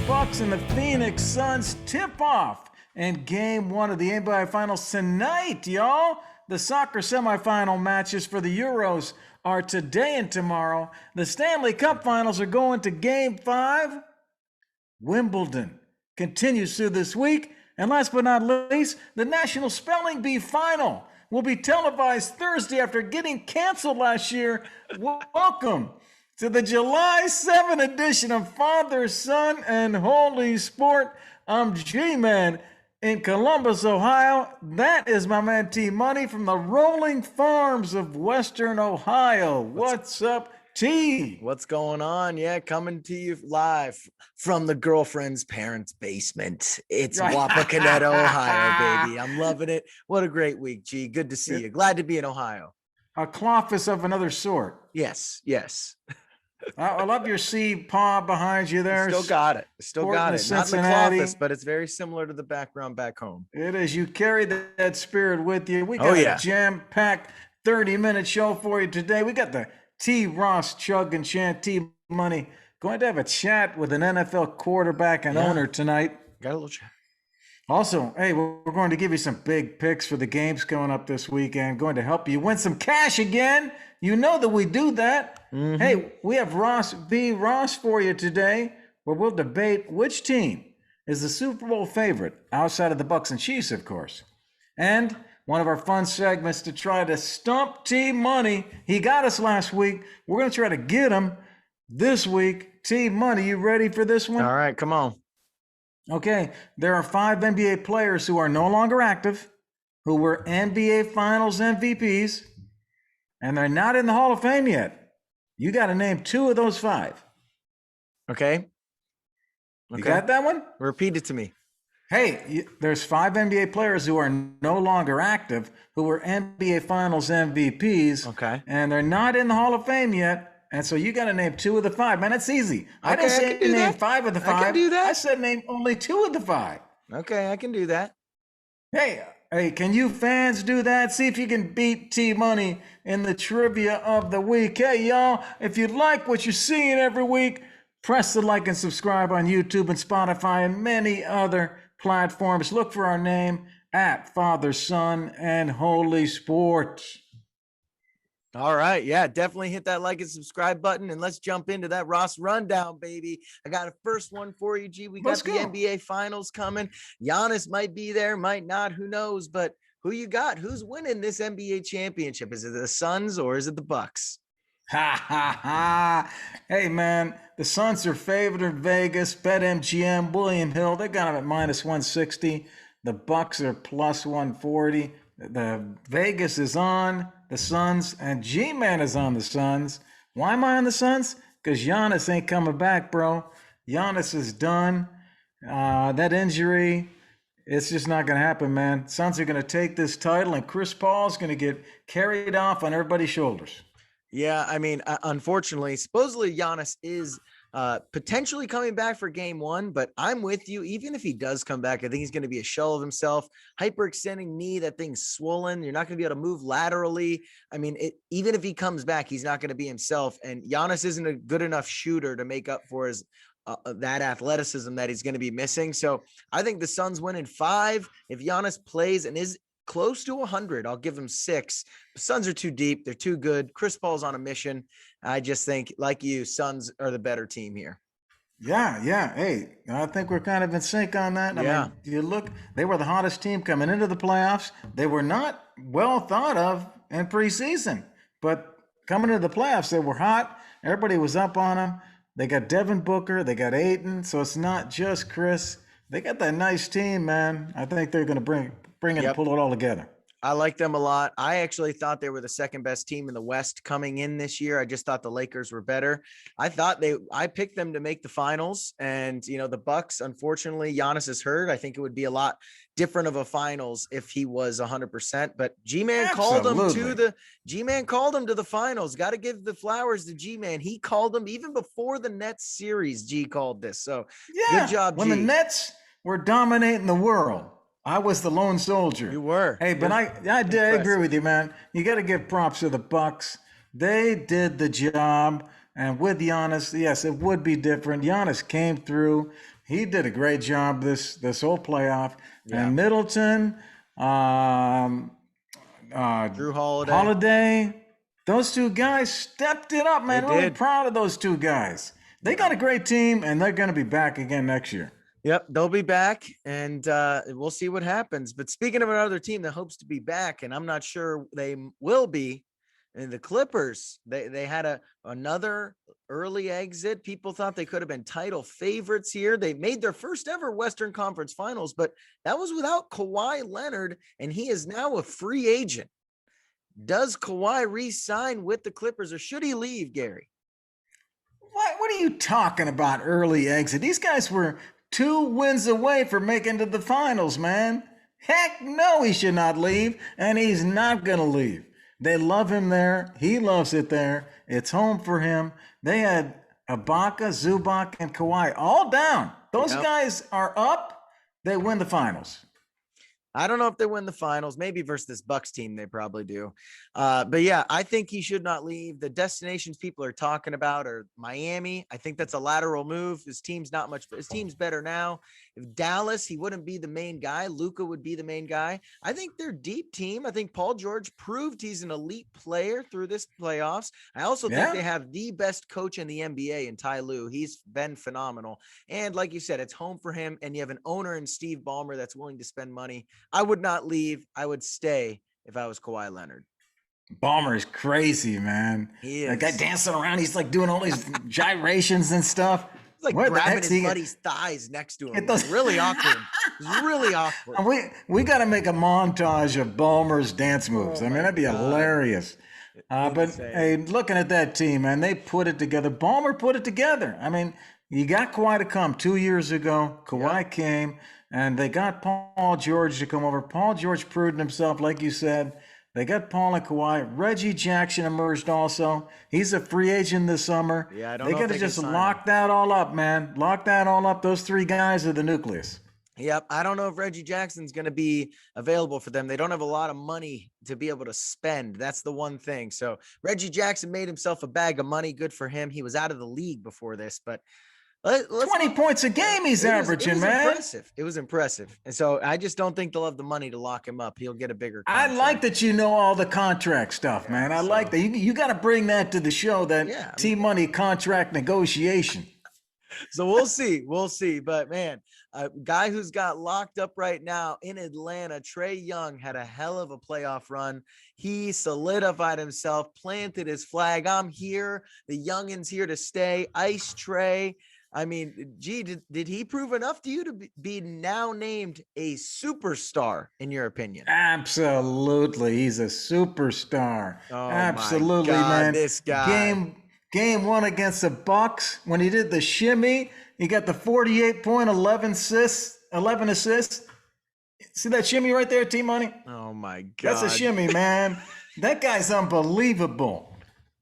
Bucks and the Phoenix Suns tip off in Game 1 of the NBA Finals tonight, y'all. The soccer semifinal matches for the Euros are today and tomorrow. The Stanley Cup Finals are going to Game 5. Wimbledon continues through this week. And last but not least, the National Spelling Bee Final will be televised Thursday after getting canceled last year. Welcome to the July 7 edition of Father, Son, and Holy Sport. I'm G-Man in Columbus, Ohio. That is my man T Money from the rolling farms of Western Ohio. What's up, T? What's going on? Yeah, coming to you live from the girlfriend's parents' basement. It's Wapakoneta, Ohio, baby. I'm loving it. What a great week, G. Good to see you. Glad to be in Ohio. A clofus of another sort. Yes. I love your C paw behind you there. Still got it. Not in the clofus, but it's very similar to the background back home. It is. You carry that spirit with you. We got a jam-packed 30-minute show for you today. We got the T. Ross Chug and Chant T. Money going to have a chat with an NFL quarterback and owner tonight. Got a little chat. Also, hey, we're going to give you some big picks for the games coming up this weekend. Going to help you win some cash again. You know that we do that. Mm-hmm. Hey, we have Ross v. Ross for you today, where we'll debate which team is the Super Bowl favorite, outside of the Bucks and Chiefs, of course. And one of our fun segments to try to stump T Money. He got us last week. We're going to try to get him this week. T Money, you ready for this one? All right, come on. Okay, there are 5 NBA players who are no longer active, who were NBA Finals MVPs, and they're not in the Hall of Fame yet. You got to name 2 of those 5. Okay. You got that one? Repeat it to me. Hey, there's 5 NBA players who are no longer active, who were NBA Finals MVPs, and they're not in the Hall of Fame yet. And so you got to name 2 of the 5. Man, that's easy. I didn't say name 5 of the 5. I can do that. I said name only 2 of the 5. Okay, I can do that. Hey, can you fans do that? See if you can beat T Money in the trivia of the week. Hey, y'all, if you like what you're seeing every week, press the like and subscribe on YouTube and Spotify and many other platforms. Look for our name at Father, Son, and Holy Sport. All right. Yeah, definitely hit that like and subscribe button, and let's jump into that Ross rundown, baby. I got a first one for you, G. We got the NBA Finals coming. Giannis might be there, might not. Who knows? But who you got? Who's winning this NBA championship? Is it the Suns or is it the Bucks? Hey, man, the Suns are favored in Vegas. BetMGM, William Hill, they got them at minus 160. The Bucks are plus 140. The Vegas is on the Suns, and G-Man is on the Suns. Why am I on the Suns? Because Giannis ain't coming back, bro. Giannis is done. That injury, it's just not going to happen, man. Suns are going to take this title, and Chris Paul's going to get carried off on everybody's shoulders. Yeah, I mean, unfortunately, supposedly Giannis is potentially coming back for Game 1, but I'm with you. Even if he does come back, I think he's going to be a shell of himself. Hyperextending knee, that thing's swollen. You're not going to be able to move laterally. I mean, even if he comes back, he's not going to be himself. And Giannis isn't a good enough shooter to make up for his that athleticism that he's going to be missing. So I think the Suns win in 5. If Giannis plays and is close to 100, I'll give him 6. The Suns are too deep. They're too good. Chris Paul's on a mission. I just think, like you, Suns are the better team here. Yeah. Hey, I think we're kind of in sync on that. Yeah. I mean, you look, they were the hottest team coming into the playoffs. They were not well thought of in preseason, but coming into the playoffs, they were hot. Everybody was up on them. They got Devin Booker. They got Ayton. So it's not just Chris. They got that nice team, man. I think they're going to bring it and pull it all together. I like them a lot. I actually thought they were the second best team in the West coming in this year. I just thought the Lakers were better. I picked them to make the finals, and the Bucks, unfortunately, Giannis is hurt. I think it would be a lot different of a finals if he was 100%, but G-Man called them to the finals. Got to give the flowers to G-Man. He called them even before the Nets series. G called this. So good job, G. When the Nets were dominating the world, I was the lone soldier. You were. Hey, but I agree with you, man. You got to give props to the Bucks. They did the job. And with Giannis, yes, it would be different. Giannis came through. He did a great job this whole playoff. Yeah. And Middleton, um, Drew Holiday. Holiday, those two guys stepped it up, man. They Really did. proud of those two guys. They got a great team, and they're going to be back again next year. Yep, they'll be back, and we'll see what happens. But speaking of another team that hopes to be back, and I'm not sure they will be, and the Clippers, they had another early exit. People thought they could have been title favorites here. They made their first ever Western Conference Finals, but that was without Kawhi Leonard, and he is now a free agent. Does Kawhi re-sign with the Clippers, or should he leave, Gary? What are you talking about, early exit? These guys were 2 wins away from making to the finals, man. Heck no, he should not leave, and he's not going to leave. They love him there. He loves it there. It's home for him. They had Ibaka, Zubac, and Kawhi all down. Those guys are up. They win the finals. I don't know if they win the finals, maybe versus this Bucks team. They probably do. But yeah, I think he should not leave. The destinations people are talking about are Miami. I think that's a lateral move. His team's better now. If Dallas, he wouldn't be the main guy. Luka would be the main guy. I think they're deep team. I think Paul George proved he's an elite player through this playoffs. I also think they have the best coach in the NBA in Ty Lue. He's been phenomenal. And like you said, it's home for him. And you have an owner in Steve Ballmer that's willing to spend money. I would not leave. I would stay if I was Kawhi Leonard. Ballmer is crazy, man. He is. That guy dancing around. He's like doing all these gyrations and stuff. He's like grabbing his buddy's thighs next to him. It's really awkward. It's really awkward. And we got to make a montage of Ballmer's dance moves. I mean, that'd be hilarious. But hey, looking at that team, man, they put it together. Ballmer put it together. I mean, you got Kawhi to come 2 years ago. Kawhi came, and they got Paul George to come over. Paul George proved himself, like you said. They got Paul and Kawhi. Reggie Jackson emerged also. He's a free agent this summer. Yeah, I don't know. They got to just lock that all up, man. Lock that all up. Those 3 guys are the nucleus. Yep. I don't know if Reggie Jackson's going to be available for them. They don't have a lot of money to be able to spend. That's the one thing. So Reggie Jackson made himself a bag of money. Good for him. He was out of the league before this, but 20 points a game he's averaging, man. Impressive. It was impressive. And so I just don't think they'll have the money to lock him up. He'll get a bigger contract. I like that you know all the contract stuff, man. I like that. You got to bring that to the show, that T-Money contract negotiation. So we'll see. We'll see. But, man, a guy who's got locked up right now in Atlanta, Trey Young, had a hell of a playoff run. He solidified himself, planted his flag. I'm here. The youngin's here to stay. Ice Trey. I mean, gee, did he prove enough to you to be now named a superstar, in your opinion? Absolutely. He's a superstar. Oh, absolutely, my God, man. This guy. Game 1 against the Bucks, when he did the shimmy, he got the 48-point, 11 assists. See that shimmy right there, T-Money? Oh, my God. That's a shimmy, man. That guy's unbelievable.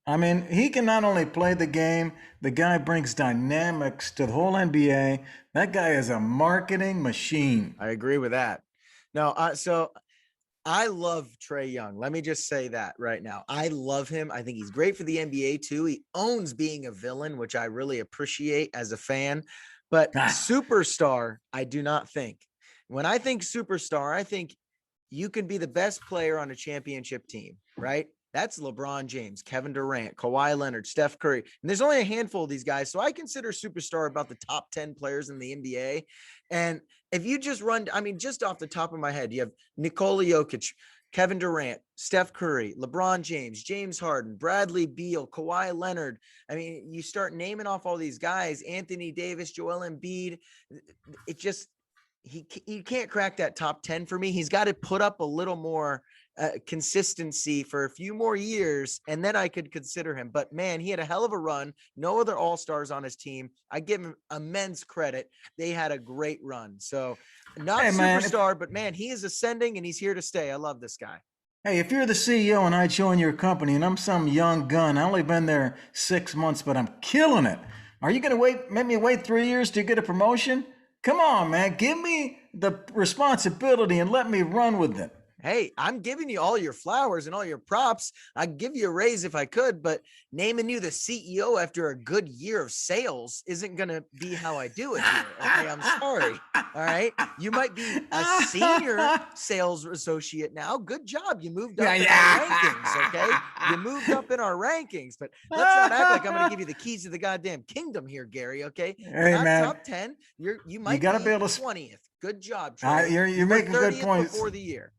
I mean, he can not only play the game, the guy brings dynamics to the whole NBA. That guy is a marketing machine. I agree with that. No, so I love Trey Young. Let me just say that right now. I love him. I think he's great for the NBA too. He owns being a villain, which I really appreciate as a fan. But superstar, I do not think. When I think superstar, I think you can be the best player on a championship team, right? That's LeBron James, Kevin Durant, Kawhi Leonard, Steph Curry. And there's only a handful of these guys. So I consider superstar about the top 10 players in the NBA. And if you just run, I mean, just off the top of my head, you have Nikola Jokic, Kevin Durant, Steph Curry, LeBron James, James Harden, Bradley Beal, Kawhi Leonard. I mean, you start naming off all these guys, Anthony Davis, Joel Embiid. It just, he can't crack that top 10 for me. He's got to put up a little more consistency for a few more years, and then I could consider him. But man, he had a hell of a run. No other all-stars on his team. I give him immense credit. They had a great run. So not superstar, but man, he is ascending and he's here to stay. I love this guy. Hey, if you're the CEO and I join your company and I'm some young gun, I only been there 6 months, but I'm killing it. Are you going to make me wait 3 years to get a promotion? Come on, man. Give me the responsibility and let me run with it. Hey, I'm giving you all your flowers and all your props. I'd give you a raise if I could, but naming you the CEO after a good year of sales isn't going to be how I do it here. Okay. I'm sorry. All right. You might be a senior sales associate now. Good job. You moved up in our rankings. Okay. You moved up in our rankings, but let's not act like I'm going to give you the keys to the goddamn kingdom here, Gary. Okay. We're Hey, not man, top 10. You you might got to be be able to. 20th. Good job, Trey. You're You were making good 30th points. before the year.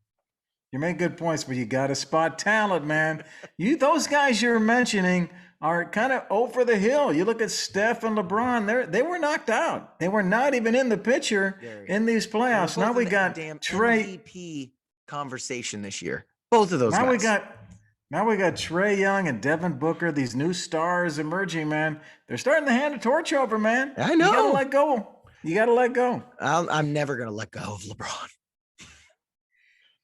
You make good points, but you got to spot talent, man. Those guys you're mentioning are kind of over the hill. You look at Steph and LeBron; they were knocked out. They were not even in the picture Gary, in these playoffs. Now we got damn Trey. MVP conversation this year. Both of those Now guys. we got Trey Young and Devin Booker. These new stars emerging, man. They're starting to hand the torch over, man. I know. You gotta let go. You gotta let go. I'm never gonna let go of LeBron.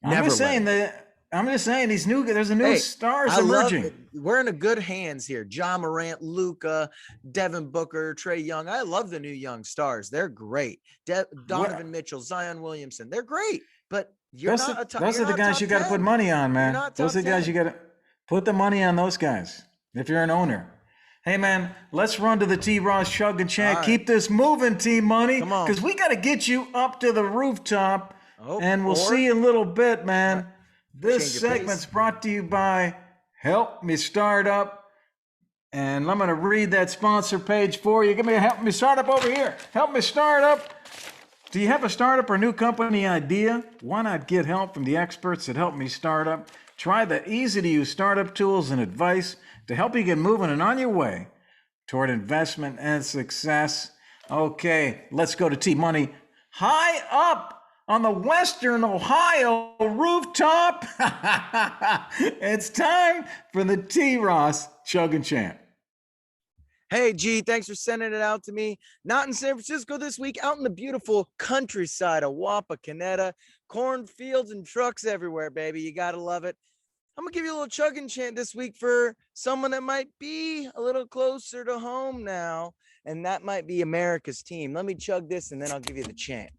I'm just saying there's a new stars emerging. We're in a good hands here. Ja Morant, Luka, Devin Booker, Trey Young. I love the new young stars. They're great. Donovan Mitchell, Zion Williamson. They're great. But those are the guys you got to put money on, man. Those are the guys you got to put the money on. Those guys. If you're an owner. Hey, man, let's run to the T-Ross Chug and Chant. Right. Keep this moving, T-Money, because we got to get you up to the rooftop. And we'll see you in a little bit, man. This segment's brought to you by Help Me Startup. And I'm going to read that sponsor page for you. Give me a Help Me Startup over here. Help Me Startup. Do you have a startup or new company idea? Why not get help from the experts at Help Me Startup? Try the easy-to-use startup tools and advice to help you get moving and on your way toward investment and success. Okay, let's go to T-Money. High up on the Western Ohio rooftop, it's time for the T-Ross Chug and Chant. Hey, G, thanks for sending it out to me. Not in San Francisco this week, out in the beautiful countryside of Wapakoneta. Cornfields and trucks everywhere, baby. You got to love it. I'm going to give you a little chug and chant this week for someone that might be a little closer to home now, and that might be America's team. Let me chug this, and then I'll give you the chant.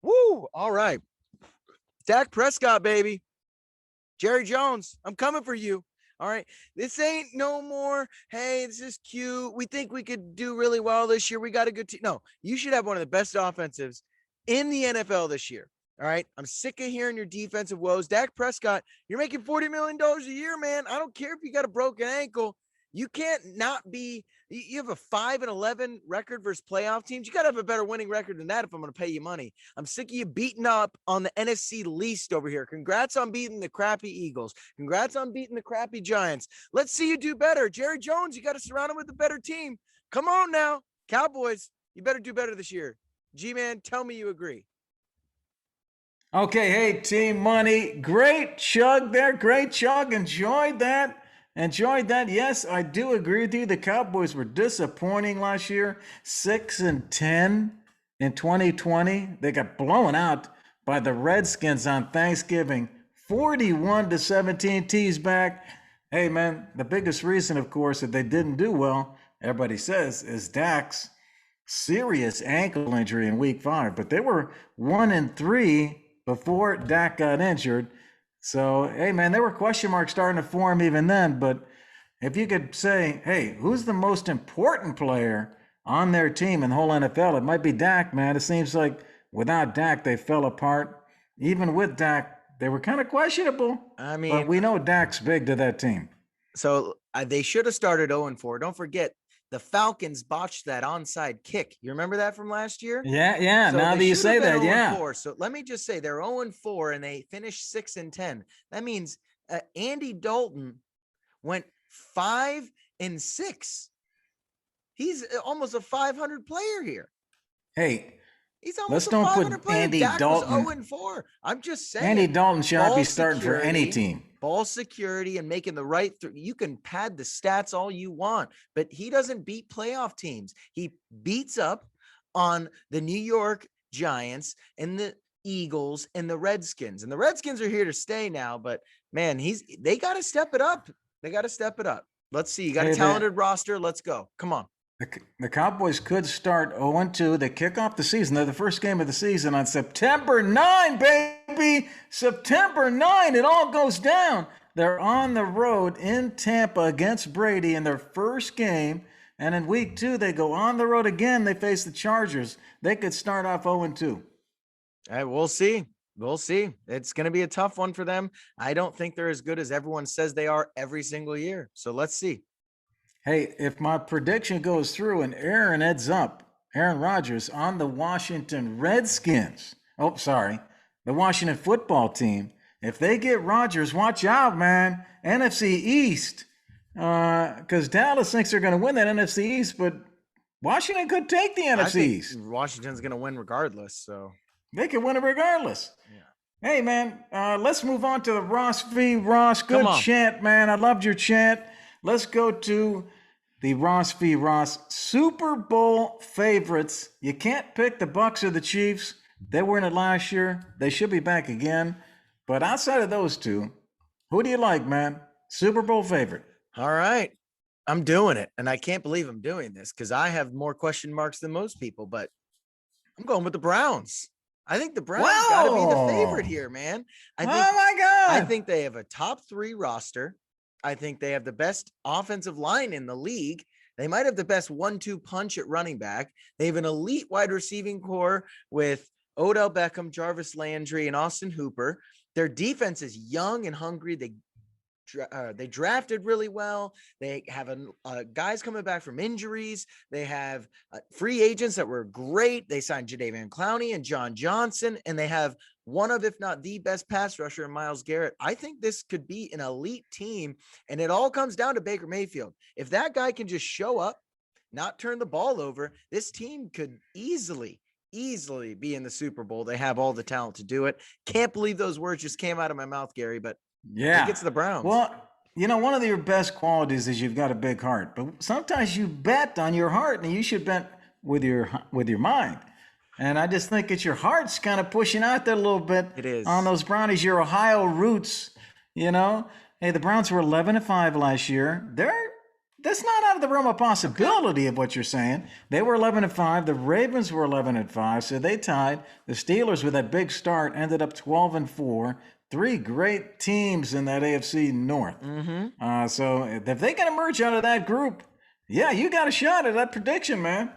Woo! All right. Dak Prescott, baby. Jerry Jones, I'm coming for you. All right. This ain't no more, hey, this is cute. We think we could do really well this year. We got a good team. No, you should have one of the best offensives in the NFL this year. All right. I'm sick of hearing your defensive woes. Dak Prescott, you're making $40 million a year, man. I don't care if you got a broken ankle. You can't not be, you have a 5-11 record versus playoff teams. You got to have a better winning record than that if I'm going to pay you money. I'm sick of you beating up on the NFC least over here. Congrats on beating the crappy Eagles. Congrats on beating the crappy Giants. Let's see you do better. Jerry Jones, you got to surround him with a better team. Come on now. Cowboys, you better do better this year. G-Man, tell me you agree. Okay, hey, Team Money. Great chug there. Great chug. Enjoyed that. Yes, I do agree with you. The Cowboys were disappointing last year. 6-10 in 2020. They got blown out by the Redskins on Thanksgiving. 41-17. T's back. Hey, man, the biggest reason, of course, that they didn't do well, everybody says, is Dak's serious ankle injury in week 5. But they were 1-3 before Dak got injured. So, hey, man, there were question marks starting to form even then. But if you could say, hey, who's the most important player on their team in the whole NFL, it might be Dak, man. It seems like without Dak, they fell apart. Even with Dak, they were kind of questionable. I mean, but we know Dak's big to that team. So they should have started 0-4. Don't forget, the Falcons botched that onside kick. You remember that from last year? Yeah. So now that you say that, yeah. 0-4. So let me just say they're 0-4 and they finished 6-10. That means Andy Dalton went 5-6. He's almost a 500 player here. Hey, he's almost a 500 player. Andy Dak Dalton. Was 0-4. I'm just saying. Andy Dalton should not be starting for any team. Ball security and making the right. You can pad the stats all you want, but he doesn't beat playoff teams. He beats up on the New York Giants and the Eagles and the Redskins. And the Redskins are here to stay now, but man, they got to step it up. They got to step it up. Let's see. You got a talented roster. Let's go. Come on. The Cowboys could start 0-2. They kick off the season. They're the first game of the season on September 9, baby. September 9, it all goes down. They're on the road in Tampa against Brady in their first game. And in week 2, they go on the road again. They face the Chargers. They could start off 0-2. All right, we'll see. We'll see. It's going to be a tough one for them. I don't think they're as good as everyone says they are every single year. So let's see. Hey, if my prediction goes through and Aaron ends up, Aaron Rodgers on the Washington Redskins. Oh, sorry, the Washington football team. If they get Rodgers, watch out, man. NFC East. Because Dallas thinks they're going to win that NFC East, but Washington could take the NFC East. Washington's going to win regardless, so. They could win it regardless. Yeah. Hey, man, let's move on to the Ross v. Ross. Good chant, man. I loved your chant. Let's go to the Ross v. Ross Super Bowl favorites. You can't pick the Bucs or the Chiefs. They were in it last year. They should be back again. But outside of those two, who do you like, man? Super Bowl favorite. All right. I'm doing it. And I can't believe I'm doing this because I have more question marks than most people, but I'm going with the Browns. I think the Browns got to be the favorite here, man. Oh my God. I think they have a top 3 roster. I think they have the best offensive line in the league. They might have the best 1-2 punch at running back. They have an elite wide receiving core with Odell Beckham, Jarvis Landry, and Austin Hooper. Their defense is young and hungry. They drafted really well. They have guys coming back from injuries. They have free agents that were great. They signed Jadeveon Clowney and John Johnson, and they have one of, if not the best pass rusher in Myles Garrett. I think this could be an elite team, and it all comes down to Baker Mayfield. If that guy can just show up, not turn the ball over, this team could easily be in the Super Bowl. They have all the talent to do it. Can't believe those words just came out of my mouth, Gary, but yeah, I think it's the Browns. Well, you know, one of your best qualities is you've got a big heart, but sometimes you bet on your heart, and you should bet with your mind. And I just think it's your heart's kind of pushing out there a little bit. It is on those Brownies, your Ohio roots. You know, hey, the Browns were 11-5 last year. That's not out of the realm of possibility of what you're saying. They were 11-5. The Ravens were 11-5, so they tied. The Steelers, with that big start, ended up 12-4. 3 great teams in that AFC North. Mm-hmm. So if they can emerge out of that group, yeah, you got a shot at that prediction, man.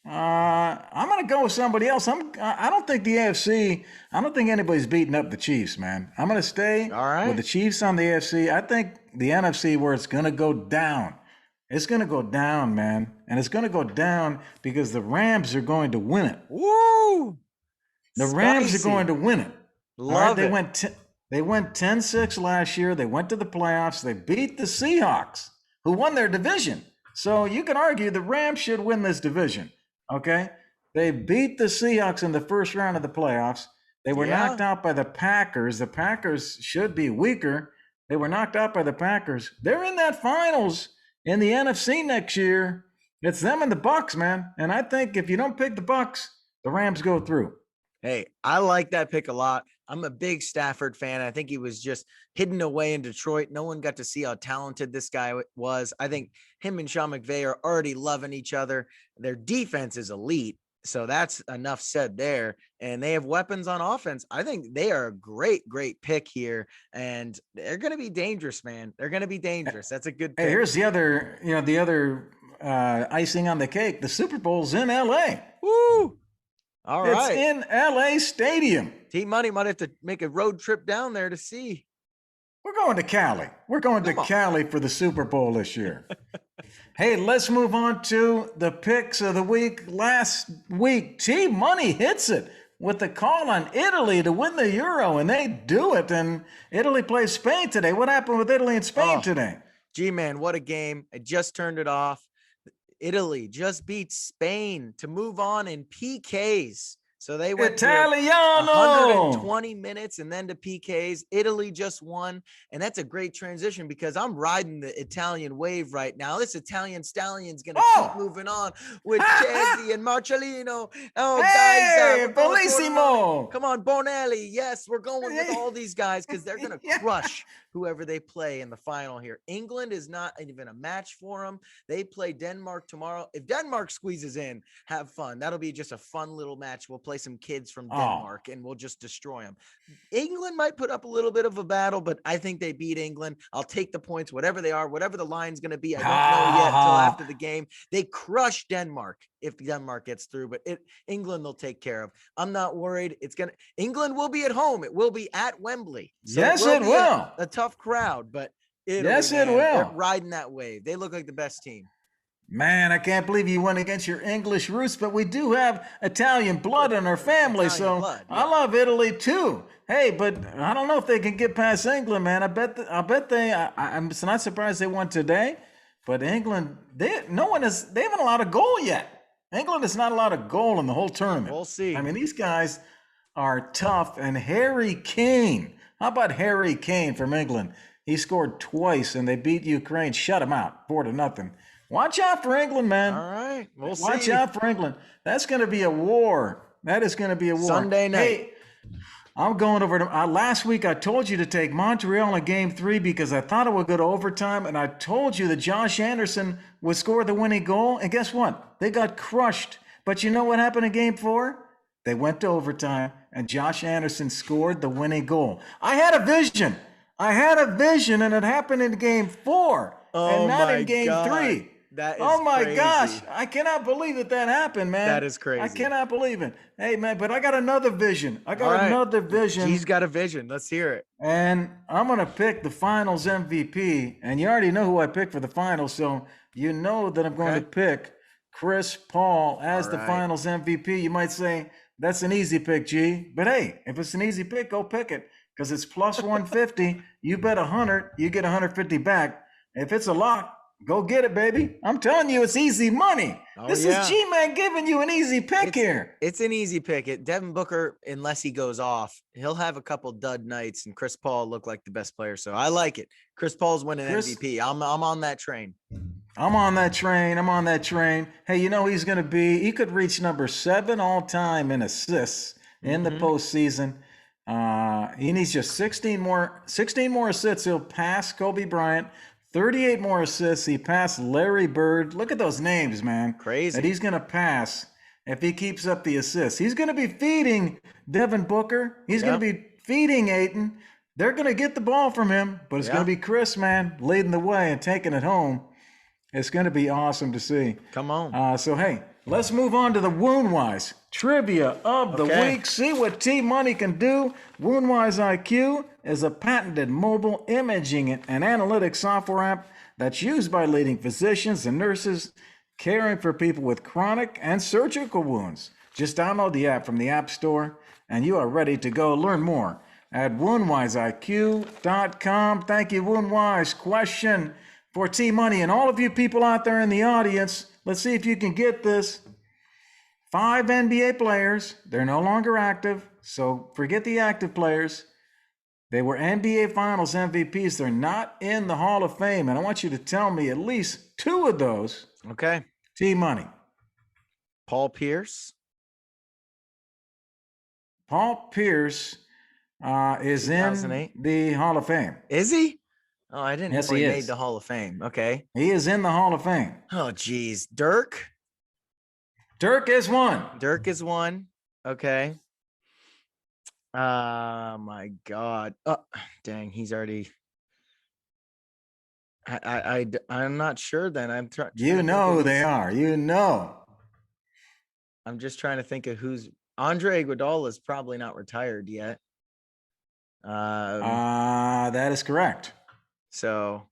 I'm going to go with somebody else. I don't think the AFC, I don't think anybody's beating up the Chiefs, man. I'm going to stay with the Chiefs on the AFC. I think the NFC, where it's going to go down. It's going to go down, man. And it's going to go down because the Rams are going to win it. Woo! The Rams are going to win it. Love it. They went 10-6 last year. They went to the playoffs. They beat the Seahawks, who won their division. So you can argue the Rams should win this division, okay? They beat the Seahawks in the first round of the playoffs. They were knocked out by the Packers. The Packers should be weaker. They were knocked out by the Packers. They're in that finals in the NFC next year. It's them and the Bucs, man. And I think if you don't pick the Bucs, the Rams go through. Hey, I like that pick a lot. I'm a big Stafford fan. I think he was just hidden away in Detroit. No one got to see how talented this guy was. I think him and Sean McVay are already loving each other. Their defense is elite. So that's enough said there. And they have weapons on offense. I think they are a great pick here. And they're going to be dangerous, man. They're going to be dangerous. That's a good pick. Hey, here's the other icing on the cake. The Super Bowl's in LA. Woo! All right. It's in LA Stadium. Team Money might have to make a road trip down there to see. We're going to Cali. We're going to Cali for the Super Bowl this year. Hey, let's move on to the picks of the week. Last week, Team Money hits it with the call on Italy to win the Euro, and they do it. And Italy plays Spain today. What happened with Italy and Spain today? G-Man, what a game. I just turned it off. Italy just beat Spain to move on in PKs. So they went Italiano. 120 minutes and then to PKs. Italy just won. And that's a great transition because I'm riding the Italian wave right now. This Italian stallion's going to keep moving on with Chesney and Marcellino. Oh, Hey, guys. bellissimo. Come on, Bonelli. Yes, we're going with all these guys because they're going to crush whoever they play in the final here. England is not even a match for them. They play Denmark tomorrow. If Denmark squeezes in, have fun. That'll be just a fun little match. We'll play some kids from Denmark and we'll just destroy them. England might put up a little bit of a battle, but I think they beat England. I'll take the points, whatever they are, whatever the line's going to be. I don't know yet until after the game. They crush Denmark if Denmark gets through, but England they'll take care of. I'm not worried. England will be at home. It will be at Wembley. So yes, it will. A tough crowd, but it will. They're riding that wave. They look like the best team. Man, I can't believe you went against your English roots, but we do have Italian blood in our family, I love Italy too. Hey, but I don't know if they can get past England, man. I bet I'm not surprised they won today, but England, they haven't allowed a goal yet. England has not allowed a goal in the whole tournament. We'll see. I mean, these guys are tough, and Harry Kane. How about Harry Kane from England? He scored twice, and they beat Ukraine. Shut him out, 4-0. Watch out for England, man. All right. We'll see. Watch out for England. That's going to be a war. That is going to be a war. Sunday night. Hey, I'm going over to last week. I told you to take Montreal in game 3 because I thought it would go to overtime. And I told you that Josh Anderson would score the winning goal. And guess what? They got crushed. But you know what happened in game 4? They went to overtime and Josh Anderson scored the winning goal. I had a vision. And it happened in game 4 and not in game 3. That is crazy. Gosh. I cannot believe that happened, man. That is crazy. I cannot believe it. Hey, man, but I got another vision. Another vision. He's got a vision. Let's hear it. And I'm going to pick the finals MVP. And you already know who I picked for the finals. So you know that I'm going to pick Chris Paul as the finals MVP. You might say, that's an easy pick, G. But hey, if it's an easy pick, go pick it. Because it's plus 150. You bet 100, you get 150 back. If it's a lock, go get it, baby. I'm telling you, it's easy money. This is G-Man giving you an easy pick here. It's an easy pick. Devin Booker, unless he goes off, he'll have a couple dud nights, and Chris Paul looked like the best player. So I like it. Chris Paul's winning MVP. I'm on that train. I'm on that train. Hey, you know he could reach number 7 all time in assists in the postseason. He needs just 16 more assists. He'll pass Kobe Bryant. 38 more assists. He passed Larry Bird. Look at those names, man. Crazy. That he's going to pass if he keeps up the assists. He's going to be feeding Devin Booker. He's going to be feeding Ayton. They're going to get the ball from him, but it's going to be Chris, man, leading the way and taking it home. It's going to be awesome to see. Come on. So, hey, let's move on to the Woundwise trivia of the week. See what T-Money can do. Woundwise IQ is a patented mobile imaging and analytics software app that's used by leading physicians and nurses caring for people with chronic and surgical wounds. Just download the app from the App Store, and you are ready to go. Learn more at woundwiseiq.com. Thank you, Woundwise. Question for T-Money and all of you people out there in the audience. Let's see if you can get this. 5 NBA players, they're no longer active, so forget the active players. They were NBA Finals MVPs. They're not in the Hall of Fame, and I want you to tell me at least 2 of those. Okay. T-Money. Paul Pierce. Paul Pierce is in the Hall of Fame. Is he? Oh, I didn't know he made is. the Hall of Fame. Okay. He is in the Hall of Fame. Oh, geez. Dirk is one. Okay. My God. Oh, dang. He's already. I'm not sure then. I'm trying. You know who they are. You know. I'm just trying to think of who's. Andre Iguodala is probably not retired yet. That is correct. So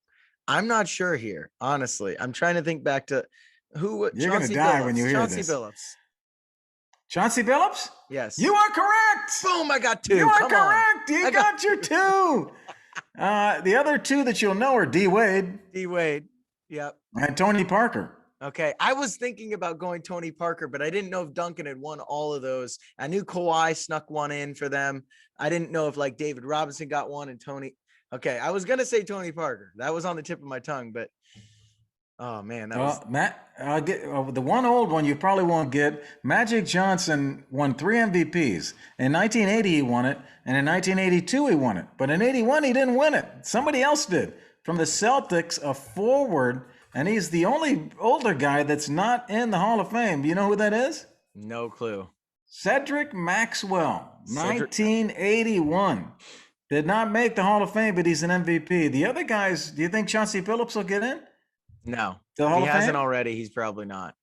I'm not sure here, honestly. I'm trying to think back to who. You're going to die when you hear Chauncey this. Billups. Chauncey Billups? Yes. You are correct. Boom, I got 2. You are correct. You got your 2. The other 2 that you'll know are D. Wade. Yep. And Tony Parker. Okay. I was thinking about going Tony Parker, but I didn't know if Duncan had won all of those. I knew Kawhi snuck one in for them. I didn't know if like David Robinson got one and Tony. Okay. I was going to say Tony Parker. That was on the tip of my tongue, but oh man, that was Matt, I'll get the one old one you probably won't get. Magic Johnson won 3 MVPs. In 1980, he won it, and in 1982, he won it. But in 81, he didn't win it. Somebody else did. From the Celtics, a forward, and he's the only older guy that's not in the Hall of Fame. Do you know who that is? no clue. Cedric Maxwell, 1981. Did not make the Hall of Fame, but he's an MVP. The other guys, do you think Chauncey Billups will get in? No, The Hall he of hasn't Fame? already. He's probably not.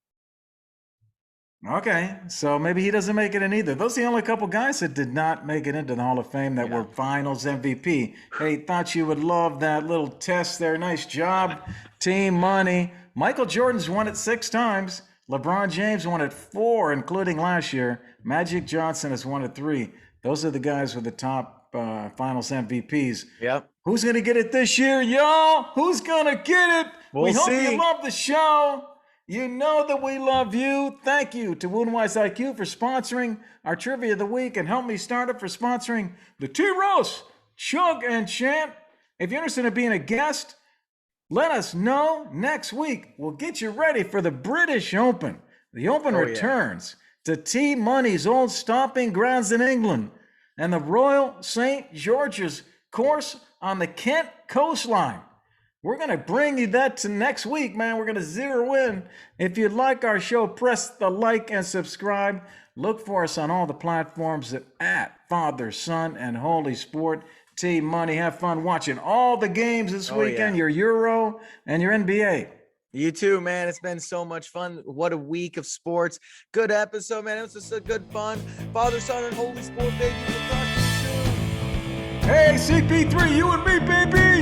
Okay, so maybe he doesn't make it in either. Those are the only couple guys that did not make it into the Hall of Fame that were Finals MVP. Hey, thought you would love that little test there. Nice job, Team Money. Michael Jordan's won it 6 times. LeBron James won it 4, including last year. Magic Johnson has won it 3. Those are the guys with the top Finals MVPs. Yep. Who's going to get it this year, y'all? Who's going to get it? We'll we hope see. you love the show. You know that we love you. Thank you to Woundwise IQ for sponsoring our Trivia of the Week, and Help Me Startup for sponsoring the T-Roast, Chug and Chant. If you're interested in being a guest, let us know. Next week, we'll get you ready for the British Open. The Open returns to T-Money's old stomping grounds in England and the Royal St. George's course on the Kent coastline. We're going to bring you that to next week, man. We're going to zero in. If you like our show, press the like and subscribe. Look for us on all the platforms at Father, Son, and Holy Sport. Team Money, have fun watching all the games this weekend, your Euro and your NBA. You too, man. It's been so much fun. What a week of sports. Good episode, man. It was just a good fun. Father, Son, and Holy Sport, baby. We'll talk to you soon. Hey, CP3, you and me, baby.